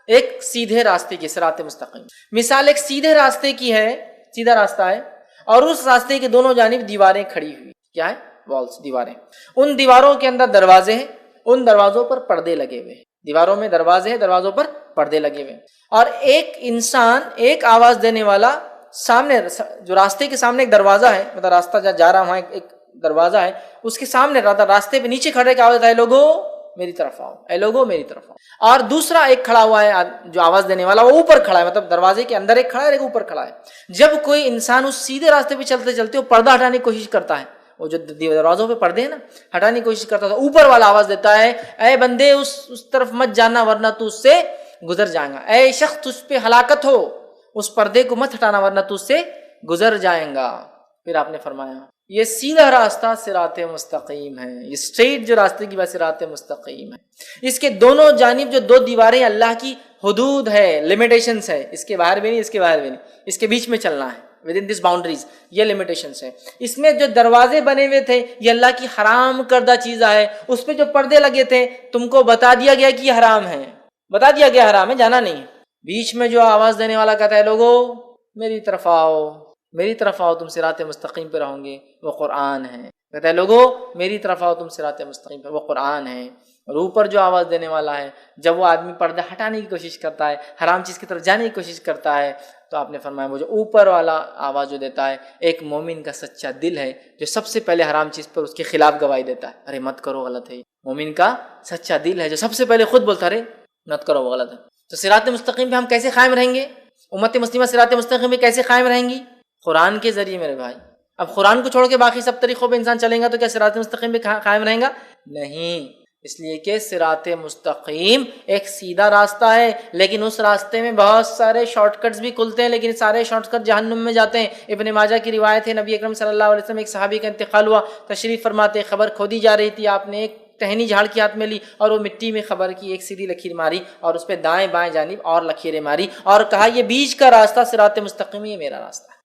ایک سیدھے راستے کی، صراط مستقیم مثال ایک سیدھے راستے کی ہے، سیدھا راستہ ہے، اور اس راستے کے دونوں جانب دیواریں کھڑی ہوئی. کیا ہے؟ والز، دیواریں. ان دیواروں کے اندر دروازے ہیں، ان دروازوں پر پردے لگے ہوئے. دیواروں میں دروازے ہیں، دروازوں پر پردے لگے ہوئے. اور ایک انسان، ایک آواز دینے والا سامنے جو راستے کے سامنے ایک دروازہ ہے، مطلب راستہ جہاں جا رہا وہاں ایک دروازہ ہے، اس کے سامنے راستے پہ نیچے کھڑے کی آواز ہے، اے لوگو میری طرف آؤ، اے لوگو میری طرف آؤ۔ اور دوسرا ایک کھڑا ہوا ہے جو آواز دینے والا، وہ اوپر کھڑا ہے، مطلب دروازے کے اندر ایک کھڑا ہے، ایک اوپر کھڑا ہے۔ جب کوئی انسان اس سیدھے راستے پہ چلتے چلتے وہ پردہ ہٹانے کی کوشش کرتا ہے، وہ جو دروازوں پہ پردے ہیں نا، ہٹانے کی کوشش کرتا ہے، اوپر والا آواز دیتا ہے، اے بندے اس طرف مت جانا ورنہ تو اس سے گزر جائیں گا، اے شخص تجھ پہ ہلاکت ہو، اس پردے کو مت ہٹانا ورنہ تو اس سے گزر جائیں گا۔ پھر آپ نے فرمایا یہ سیدھا راستہ صراط مستقیم ہے، یہ اسٹریٹ جو راستے کی بات صراط مستقیم ہے۔ اس کے دونوں جانب جو دو دیواریں اللہ کی حدود ہے، لمیٹیشنز ہے، اس کے باہر بھی نہیں، اس کے باہر بھی نہیں، اس کے بیچ میں چلنا ہے، ود ان دس باؤنڈریز، یہ لمیٹیشنز ہے۔ اس میں جو دروازے بنے ہوئے تھے یہ اللہ کی حرام کردہ چیز ہے، اس پہ جو پردے لگے تھے تم کو بتا دیا گیا کہ یہ حرام ہے، بتا دیا گیا حرام ہے، جانا نہیں۔ بیچ میں جو آواز دینے والا کہتا ہے لوگو میری طرف آؤ، میری طرف آؤ، تم صراط مستقیم پہ رہوں گے، وہ قرآن ہے۔ کہتا ہے لوگو میری طرف آؤ، تم صراط مستقیم پہ، وہ قرآن ہے۔ اور اوپر جو آواز دینے والا ہے، جب وہ آدمی پردہ ہٹانے کی کوشش کرتا ہے، حرام چیز کی طرف جانے کی کوشش کرتا ہے، تو آپ نے فرمایا وہ جو اوپر والا آواز جو دیتا ہے ایک مومن کا سچا دل ہے جو سب سے پہلے حرام چیز پر اس کے خلاف گواہی دیتا ہے، ارے مت کرو، غلط ہے۔ مومن کا سچا دل ہے جو سب سے پہلے خود بولتا ہے ارے مت کرو، وہ غلط ہے۔ تو صراط مستقیم پہ ہم کیسے قائم رہیں گے؟ امت مسلمہ صراط مستقیم پہ کیسے قائم رہیں گی؟ قرآن کے ذریعے میرے بھائی۔ اب قرآن کو چھوڑ کے باقی سب طریقوں پہ انسان چلیں گا تو کیا صراط مستقیم پہ قائم رہیں گا؟ نہیں، اس لیے کہ صراط مستقیم ایک سیدھا راستہ ہے، لیکن اس راستے میں بہت سارے شارٹ کٹس بھی کھلتے ہیں، لیکن سارے شارٹ کٹ جہنم میں جاتے ہیں۔ ابن ماجہ کی روایت ہے، نبی اکرم صلی اللہ علیہ وسلم ایک صحابی کا انتقال ہوا، تشریف فرماتے خبر کھودی جا رہی تھی، آپ نے ایک ٹہنی جھاڑ کے ہاتھ میں لی اور وہ مٹی میں خبر کی ایک سیدھی لکیر ماری اور اس پہ دائیں بائیں جانب اور لکیریں ماری اور کہا یہ بیچ کا راستہ صراط مستقیم ہے، یہ میرا راستہ ہے،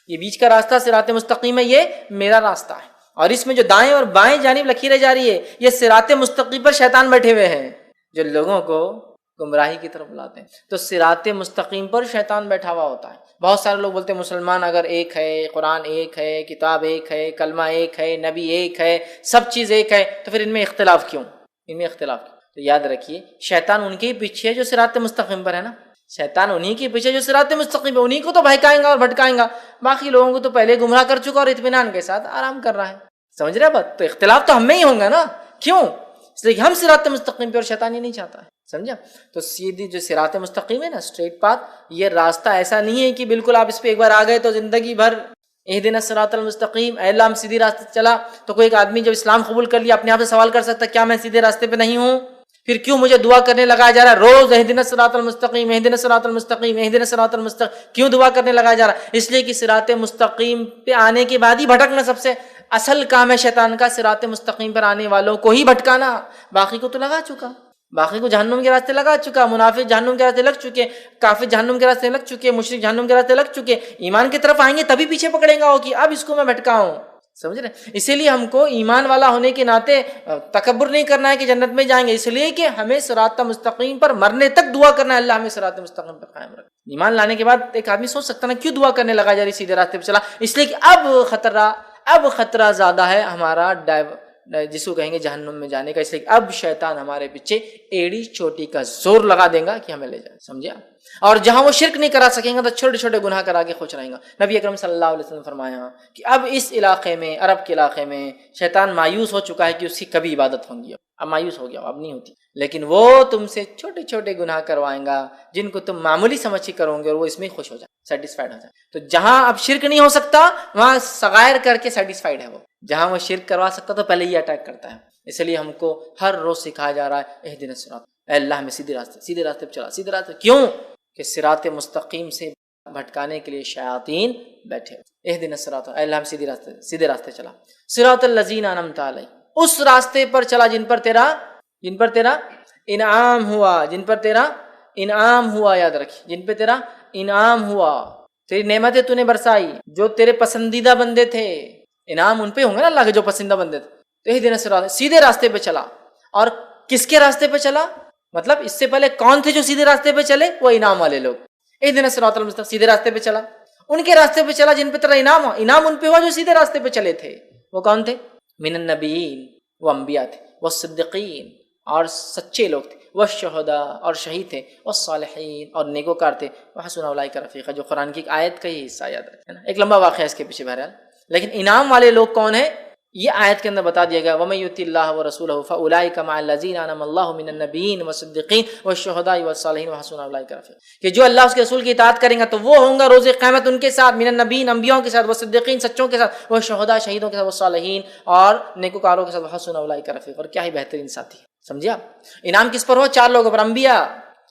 یہ بیچ کا راستہ صراط مستقیم ہے، یہ میرا راستہ ہے۔ اور اس میں جو دائیں اور بائیں جانب لکیریں جا رہی ہے یہ صراط مستقیم پر شیطان بیٹھے ہوئے ہیں جو لوگوں کو گمراہی کی طرف بلاتے ہیں۔ تو صراط مستقیم پر شیطان بیٹھا ہوا ہوتا ہے۔ بہت سارے لوگ بولتے ہیں مسلمان اگر ایک ہے، قرآن ایک ہے، کتاب ایک ہے، کلمہ ایک ہے، نبی ایک ہے، سب چیز ایک ہے، تو پھر ان میں اختلاف کیوں؟ ان میں اختلاف کیوں؟ تو یاد رکھیے شیطان ان کے پیچھے جو صراط مستقیم پر ہے نا، شیطان انہی کے پیچھے جو صراط مستقیم ہے انہی کو تو بہکائیں گا اور بھٹکائیں گا، باقی لوگوں کو تو پہلے گمراہ کر چکا اور اطمینان کے ساتھ آرام کر رہا ہے۔ سمجھ رہے بات؟ تو اختلاف تو ہم میں ہی ہوں گا نا، کیوں؟ اس لیے کہ ہم صراط مستقیم پہ اور شیطان ہی نہیں چاہتا ہے، سمجھا؟ تو سیدھی جو صراط مستقیم ہے نا، اسٹریٹ پاتھ، یہ راستہ ایسا نہیں ہے کہ بالکل آپ اس پہ ایک بار آ گئے تو زندگی بھر اہدنا الصراط المستقیم، اے اللہ ہم سیدھی راستے چلا۔ تو کوئی ایک آدمی جب اسلام قبول کر لیا اپنے آپ سے سوال کر سکتا ہے کیا میں سیدھے راستے پہ نہیں ہوں؟ پھر کیوں مجھے دعا کرنے لگایا جا رہا ہے روز اہدنا الصراط المستقیم، اہدنا الصراط المستقیم، اہدنا الصراط المستقیم؟ کیوں دعا کرنے لگایا جا رہا ہے؟ اس لیے کہ صراط مستقیم پہ آنے کے بعد ہی بھٹکنا سب سے اصل کام ہے شیطان کا، صراط مستقیم پر آنے والوں کو ہی بھٹکانا، باقی کو تو لگا چکا، باقی کو جہنم کے راستے لگا چکا، منافق جہنم کے راستے لگ چکے، کافر جہنم کے راستے لگ چکے، مشرک جہنم کے راستے لگ چکے، ایمان کی طرف آئیں گے تبھی پیچھے پکڑیں گا وہ کہ اب اس کو میں بھٹکاؤں، سمجھ رہے؟ اسی لیے ہم کو ایمان والا ہونے کے ناطے تکبر نہیں کرنا ہے کہ جنت میں جائیں گے، اس لیے کہ ہمیں صراط مستقیم پر مرنے تک دعا کرنا ہے، اللہ ہمیں صراط مستقیم پر قائم رکھ۔ ایمان لانے کے بعد ایک آدمی سوچ سکتا نا کیوں دعا کرنے لگا جا رہی سیدھے راستے پہ چلا؟ اس لیے کہ اب خطرہ زیادہ ہے ہمارا جس کو کہیں گے جہنم میں جانے کا، اس لیے کہ اب شیطان ہمارے پیچھے ایڑی چوٹی کا زور لگا دے گا کہ ہمیں لے جائے، سمجھا؟ اور جہاں وہ شرک نہیں کرا سکیں گا تو چھوٹے چھوٹے گناہ کرا کے خوش رہیں گا۔ نبی اکرم صلی اللہ علیہ وسلم نے فرمایا کہ اب اس علاقے میں، عرب کے علاقے میں شیطان مایوس ہو چکا ہے کہ اس کی کبھی عبادت ہوں گی، اب مایوس ہو گیا، اب نہیں ہوتی، لیکن وہ تم سے چھوٹے چھوٹے گناہ کروائیں گا جن کو تم معمولی سمجھ کے کرو گے اور وہ اس میں خوش ہو جائے، سیٹسفائیڈ ہو جائے۔ تو جہاں اب شرک نہیں ہو سکتا وہاں صغائر کر کے سیٹسفائیڈ ہے وہ، جہاں وہ شرک کروا سکتا تو پہلے ہی اٹیک کرتا ہے۔ اس لیے ہم کو ہر روز سکھایا جا رہا ہے اہدنا الصراط، اے اللہ ہمیں سیدھے راستے پہ چلا، سیدھے راستے۔ کیوں؟ کہ صراط مستقیم سے بھٹکانے کے لیے شیاطین بیٹھے، اہدنا الصراط، اے اللہ ہم سیدھے راستے چلا، صراط الذین انعمت علیہم، اس راستے پر چلا جن پر تیرا انعام ہوا، جن پر تیرا انعام ہوا، یاد رکھیں، جن پہ تیرا انعام ہوا، تیری نعمتیں تو نے برسائی، جو تیرے پسندیدہ بندے تھے، انعام ان پہ ہوں گے نا اللہ کے جو پسندیدہ بندے تھے، تو اہدنا الصراط، سیدھے راستے پہ چلا۔ اور کس کے راستے پہ چلا؟ مطلب اس سے پہلے کون تھے جو سیدھے راستے پہ چلے؟ وہ انعام والے لوگ، اہدنا الصراط المستقیم، سیدھے راستے پہ چلا، ان کے راستے پہ چلا جن پہ تیرا انعام ان پہ ہوا جو سیدھے راستے پہ چلے تھے۔ وہ کون تھے؟ من النبیین، وہ انبیاء تھے، والصدیقین، اور سچے لوگ تھے، والشہداء اور شہید تھے، والصالحین اور نیکوکار تھے، وحسن اولئک رفیقا، جو قرآن کی ایک آیت کا ہی حصہ یاد رکھے نا، ایک لمبا واقعہ ہے اس کے پیچھے بہرحال، لیکن انعام والے لوگ کون ہیں یہ آیت کے اندر بتا دیا گیا، وَمَن يُطِعِ اللَّهَ وَرَسُولَهُ فَأُولَئِكَ مَعَ الَّذِينَ أَنْعَمَ اللَّهُ مِنَ النَّبِيِّينَ وَالصِّدِّيقِينَ وَالشُّهَدَاءِ وَالصَّالِحِينَ وَحَسُنَ أُولَئِكَ رفیقا، کہ جو اللہ اس کے رسول کی اطاعت کریں گا تو وہ ہوں گا روز قیامت ان کے ساتھ، من النبیین انبیاؤں کے ساتھ، والصدیقین سچوں کے ساتھ، والشہداء شہیدوں کے ساتھ، والصالحین اور نیکوکاروں کے ساتھ، وحسن اولئک رفیقا، اور کیا ہی بہترین ساتھی ہے۔ سمجھے آپ؟ انعام کس پر ہو؟ 4 لوگوں پر،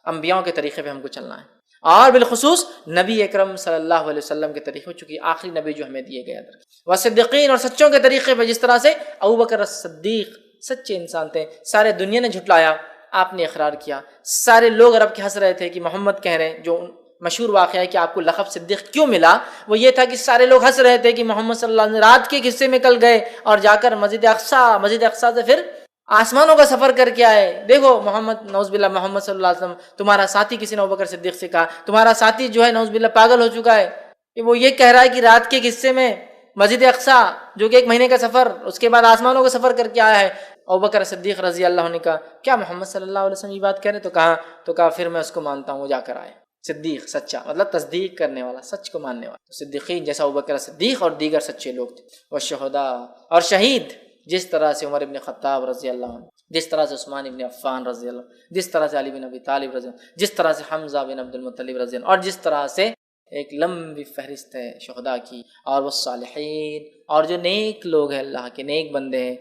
انبیاؤں کے طریقے پہ ہم کو چلنا ہے، اور بالخصوص نبی اکرم صلی اللہ علیہ وسلم کے طریقے، چونکہ آخری نبی جو ہمیں دیے گئے، والصدیقین اور سچوں کے طریقے پہ، جس طرح سے ابوبکر الصدیق سچے انسان تھے، سارے دنیا نے جھٹلایا، آپ نے اقرار کیا، سارے لوگ عرب کے ہنس رہے تھے کہ محمد کہہ رہے ہیں، جو مشہور واقعہ ہے کہ آپ کو لقب صدیق کیوں ملا، وہ یہ تھا کہ سارے لوگ ہنس رہے تھے کہ محمد صلی اللہ علیہ وسلم رات کے ایک حصے میں کل گئے اور جا کر مسجد اقصیٰ سے پھر آسمانوں کا سفر کر کے آئے، دیکھو محمد، نعوذ باللہ، محمد صلی اللہ علیہ وسلم تمہارا ساتھی، کسی نے ابوبکر صدیق سے کہا تمہارا ساتھی جو ہے نعوذ باللہ پاگل ہو چکا ہے، کہ وہ یہ کہہ رہا ہے کہ رات کے ایک حصے میں مسجد اقصیٰ جو کہ 1 مہینے کا سفر، اس کے بعد آسمانوں کا سفر کر کے آیا ہے۔ ابوبکر صدیق رضی اللہ عنہ نے کہا کیا محمد صلی اللہ علیہ وسلم یہ بات کہہ رہے؟ تو کہا پھر میں اس کو مانتا ہوں، وہ جا کر آئے۔ صدیق سچا مطلب تصدیق کرنے والا، سچ کو ماننے والا، صدیقین جیسا ابوبکر صدیق اور دیگر سچے لوگ تھے، والشہداء اور شہید، جس طرح سے عمر ابن خطاب رضی اللہ عنہ، جس طرح سے عثمان ابن عفان رضی اللہ عنہ، جس طرح سے علی بن ابی طالب رضی اللہ عنہ، جس طرح سے حمزہ بن عبد المطلب رضی اللہ عنہ، اور جس طرح سے ایک لمبی فہرست ہے شہداء کی، اور وہ صالحین اور جو نیک لوگ ہیں، اللہ کے نیک بندے ہیں،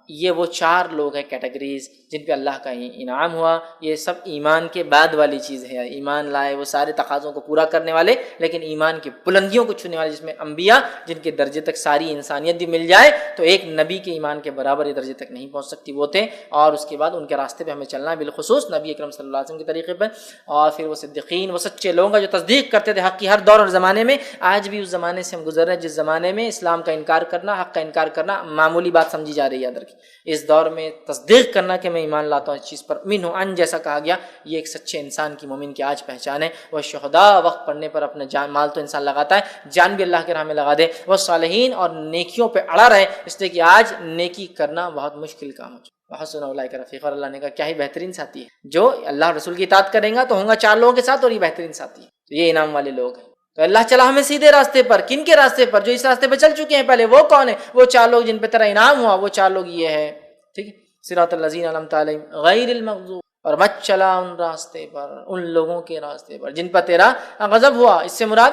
یہ وہ 4 لوگ ہیں کیٹیگریز جن پہ اللہ کا انعام ہوا۔ یہ سب ایمان کے بعد والی چیز ہے، ایمان لائے وہ سارے تقاضوں کو پورا کرنے والے، لیکن ایمان کی بلندیوں کو چھونے والے، جس میں انبیاء جن کے درجے تک ساری انسانیت بھی مل جائے تو ایک نبی کے ایمان کے برابر یہ درجے تک نہیں پہنچ سکتی، وہ تھے، اور اس کے بعد ان کے راستے پہ ہمیں چلنا ہے، بالخصوص نبی اکرم صلی اللہ علیہ وسلم کے طریقے پہ، اور پھر وہ صدیقین، وہ سچے لوگ ہیں جو تصدیق کرتے تھے حق کی ہر دور اور زمانے میں۔ آج بھی اس زمانے سے ہم گزر رہے ہیں جس زمانے میں اسلام کا انکار کرنا، حق کا انکار کرنا معمولی بات سمجھی جا رہی ہے، یاد رکھیں اس دور میں تصدیق کرنا کہ میں ایمان لاتا ہوں اس چیز پر، منہ ان جیسا کہا گیا، یہ ایک سچے انسان کی، مومن کی آج پہچان ہے۔ وہ شہداء، وقت پڑنے پر اپنا جان مال تو انسان لگاتا ہے، جان بھی اللہ کے راہ میں لگا دے، وہ صالحین اور نیکیوں پہ اڑا رہے، اس لیے کہ آج نیکی کرنا بہت مشکل کام ہو چکا۔ وحسن اولئک رفیقا، اور اللہ نے کہا کیا ہی بہترین ساتھی ہے، جو اللہ رسول کی اطاعت کرے گا تو ہوں گا 4 لوگوں کے ساتھ، اور یہ بہترین ساتھی ہے، تو یہ انعام والے لوگ ہیں۔ تو اللہ چلا ہمیں سیدھے راستے پر، کن کے راستے پر؟ جو اس راستے پہ چل چکے ہیں پہلے، وہ کون ہے؟ وہ 4 لوگ جن پہ تیرا انعام ہوا، وہ 4 لوگ یہ ہے، ٹھیک ہے، صراط الذین انعمت علیہم غیر المغضوب، اور مت چلا ان راستے پر، ان لوگوں کے راستے پر جن پر تیرا غضب ہوا۔ اس سے مراد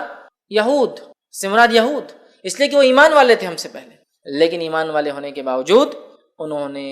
یہود، اس سے مراد یہود، اس لیے کہ وہ ایمان والے تھے ہم سے پہلے، لیکن ایمان والے ہونے کے باوجود انہوں نے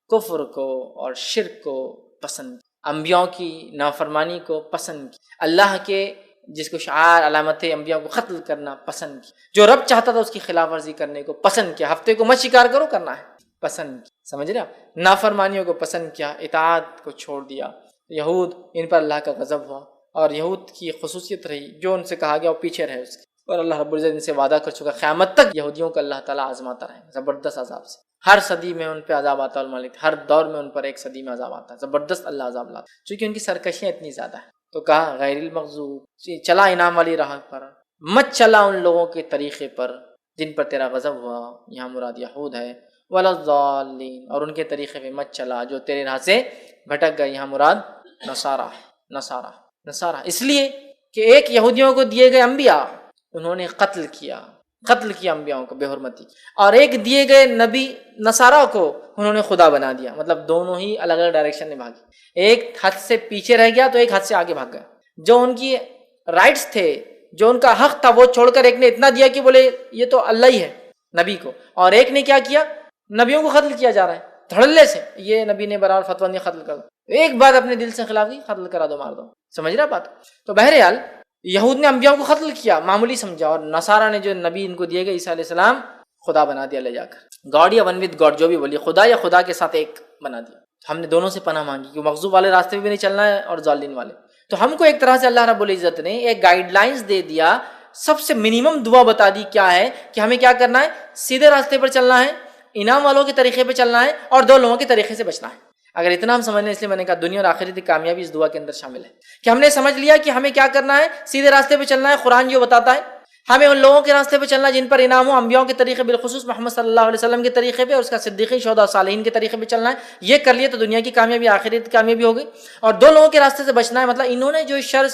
کفر کو اور شرک کو پسند کیا، انبیاء کی نافرمانی کو پسند کیا، اللہ کے جس کو شعار علامت انبیاء کو قتل کرنا پسند کیا، جو رب چاہتا تھا اس کی خلاف ورزی کرنے کو پسند کیا، ہفتے کو مت شکار کرو کرنا ہے پسند کیا، سمجھ رہے آپ، نافرمانیوں کو پسند کیا، اطاعت کو چھوڑ دیا۔ یہود، ان پر اللہ کا غضب ہوا، اور یہود کی خصوصیت رہی جو ان سے کہا گیا وہ پیچھے رہے اس کے، اور اللہ رب العزت ان سے وعدہ کر چکا قیامت تک یہودیوں کو اللہ تعالیٰ آزماتا رہے زبردست عذاب سے، ہر صدی میں ان پہ عذاب آتا ہے، المالک ہر دور میں ان پر ایک صدی میں عذاب آتا ہے، زبردست اللہ عذاب لاتا ہے، چونکہ ان کی سرکشیاں اتنی زیادہ ہیں۔ تو کہا غیر المغضوب، چلا انعام والی راہ پر، مت چلا ان لوگوں کے طریقے پر جن پر تیرا غضب ہوا، یہاں مراد یہود ہے، ولا الضالین، اور ان کے طریقے پہ مت چلا جو تیرے راہ سے بھٹک گئے، یہاں مراد نصارہ، اس لیے کہ ایک یہودیوں کو دیے گئے انبیاء انہوں نے قتل کیا انبیاءوں کو بے حرمتی، اور ایک دیے گئے نبی نصارہ کو انہوں نے خدا بنا دیا، مطلب دونوں ہی الگ الگ ڈائریکشن میں بھاگے، ایک حد سے پیچھے رہ گیا تو ایک حد سے آگے بھاگ گیا، جو ان کی رائٹس تھے، جو ان کا حق تھا وہ چھوڑ کر ایک نے اتنا دیا کہ بولے یہ تو اللہ ہی ہے نبی کو، اور ایک نے کیا کیا، نبیوں کو قتل کیا جا رہا ہے دھڑلے سے، یہ نبی نے برابر فتویٰ نہیں قتل کر دو، ایک بات اپنے دل سے خلاف کی، قتل کرا دو، مار دو، سمجھ رہا بات۔ تو بہرحال یہود نے انبیاء کو قتل کیا، معمولی سمجھا، اور نصارہ نے جو نبی ان کو دیے گئے عیسیٰ علیہ السلام خدا بنا دیا لے جا کر، گاڈ یا ون ود گاڈ جو بھی بولیے، خدا یا خدا کے ساتھ ایک بنا دیا۔ ہم نے دونوں سے پناہ مانگی کہ مغضوب والے راستے بھی نہیں چلنا ہے اور ضالین والے، تو ہم کو ایک طرح سے اللہ رب العزت نے ایک گائیڈ لائنز دے دیا، سب سے منیمم دعا بتا دی کیا ہے کہ ہمیں کیا کرنا ہے، سیدھے راستے پر چلنا ہے، انعام والوں کے طریقے پہ چلنا ہے، اور 2 لوگوں کے طریقے سے بچنا ہے۔ اگر اتنا ہم سمجھ لیں، اس لیے میں نے کہا دنیا اور آخرت کی کامیابی اس دعا کے اندر شامل ہے کہ ہم نے سمجھ لیا کہ ہمیں کیا کرنا ہے، سیدھے راستے پہ چلنا ہے، قرآن جو بتاتا ہے ہمیں ان لوگوں کے راستے پہ چلنا جن پر انعام ہو، انبیاء کے طریقے، بالخصوص محمد صلی اللہ علیہ وسلم کے طریقے پہ، اور اس کا صدیقین، شہداء، صالحین کے طریقے پہ چلنا ہے. یہ کر لیے تو دنیا کی کامیابی، آخرت کی کامیابی ہو گئی. اور دو لوگوں کے راستے سے بچنا ہے، مطلب انہوں نے جو شر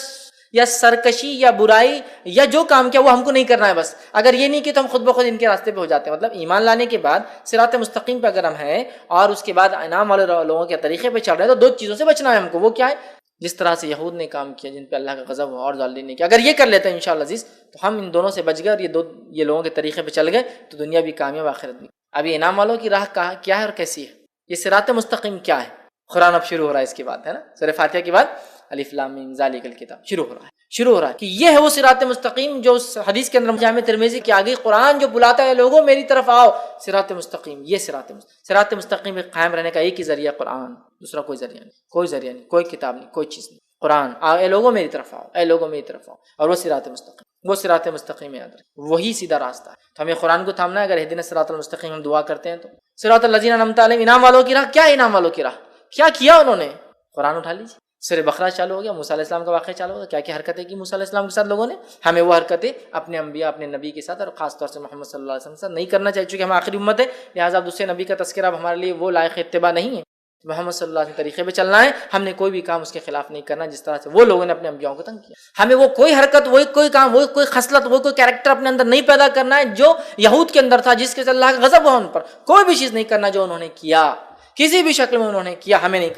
یا سرکشی یا برائی یا جو کام کیا وہ ہم کو نہیں کرنا ہے بس. اگر یہ نہیں کہ تو ہم خود بخود ان کے راستے پہ ہو جاتے ہیں. مطلب ایمان لانے کے بعد صراط مستقیم پہ اگر ہم ہیں اور اس کے بعد انعام والے لوگوں کے طریقے پہ چل رہے ہیں تو دو چیزوں سے بچنا ہے ہم کو. وہ کیا ہے؟ جس طرح سے یہود نے کام کیا جن پہ اللہ کا غضب ہوا اور ضالین نے کیا، اگر یہ کر لیتے ہیں انشاءاللہ عزیز تو ہم ان دونوں سے بچ گئے اور یہ لوگوں کے طریقے پہ چل گئے تو دنیا بھی کامیاب، آخرت بھی. ابھی انعام والوں کی راہ کیا ہے اور کیسی ہے؟ یہ صراط مستقیم کیا ہے؟ قرآن اب شروع ہو رہا ہے اس کے بعد، ہے نا، سورہ فاتحہ کے بعد الف لام میم ذالک الکتاب شروع ہو رہا ہے کہ یہ ہے وہ صراط مستقیم جو حدیث کے اندر جامع ترمذی کے آگے قرآن جو بلاتا ہے لوگوں میری طرف آؤ. صراط مستقیم، یہ صراط مستقیم پہ قائم رہنے کا ایک ہی ذریعہ قرآن، دوسرا کوئی ذریعہ نہیں، کوئی کتاب نہیں، کوئی چیز نہیں. قرآن اے لوگوں میری طرف آؤ، اے لوگوں میری طرف آؤ، اور وہ صراط مستقیم یاد رکھیں، وہی سیدھا راستہ ہے. تو ہمیں قرآن کو تھامنا ہے. اگر اہدنا الصراط المستقیم ہم دعا کرتے ہیں تو صراط الذین انعمت علیہم، انعام والوں کی راہ. کیا انعام والوں کی راہ؟ کیا کیا انہوں نے؟ قرآن اٹھا لیجیے، سورہ بقرہ چالو ہو گیا، موسیٰ علیہ السلام کا واقعہ چالو ہو گیا. کیا حرکتیں کی موسیٰ علیہ السلام کے ساتھ لوگوں نے؟ ہمیں وہ حرکتیں اپنے انبیاء، اپنے نبی کے ساتھ اور خاص طور سے محمد صلی اللہ علیہ وسلم کے ساتھ نہیں کرنا چاہیے. چونکہ ہم آخری امت ہے، لہٰذا دوسرے نبی کا تذکرہ اب ہمارے لیے وہ لائق اتباع نہیں ہے. محمد صلی اللہ علیہ وسلم طریقے پہ چلنا ہے. ہم نے کوئی بھی کام اس کے خلاف نہیں کرنا جس طرح سے وہ لوگوں نے اپنے انبیاء کو تنگ کیا. ہمیں وہ کوئی حرکت، وہ کوئی کام، وہ کوئی خصلت، وہ کوئی کیریکٹر اپنے اندر نہیں پیدا کرنا ہے جو یہود کے اندر تھا، جس کے اللہ کا غضب ہوا ان پر. کوئی بھی چیز نہیں کرنا جو انہوں نے کیا، کسی بھی شکل میں انہوں نے کیا، ہمیں نہیں کرنا.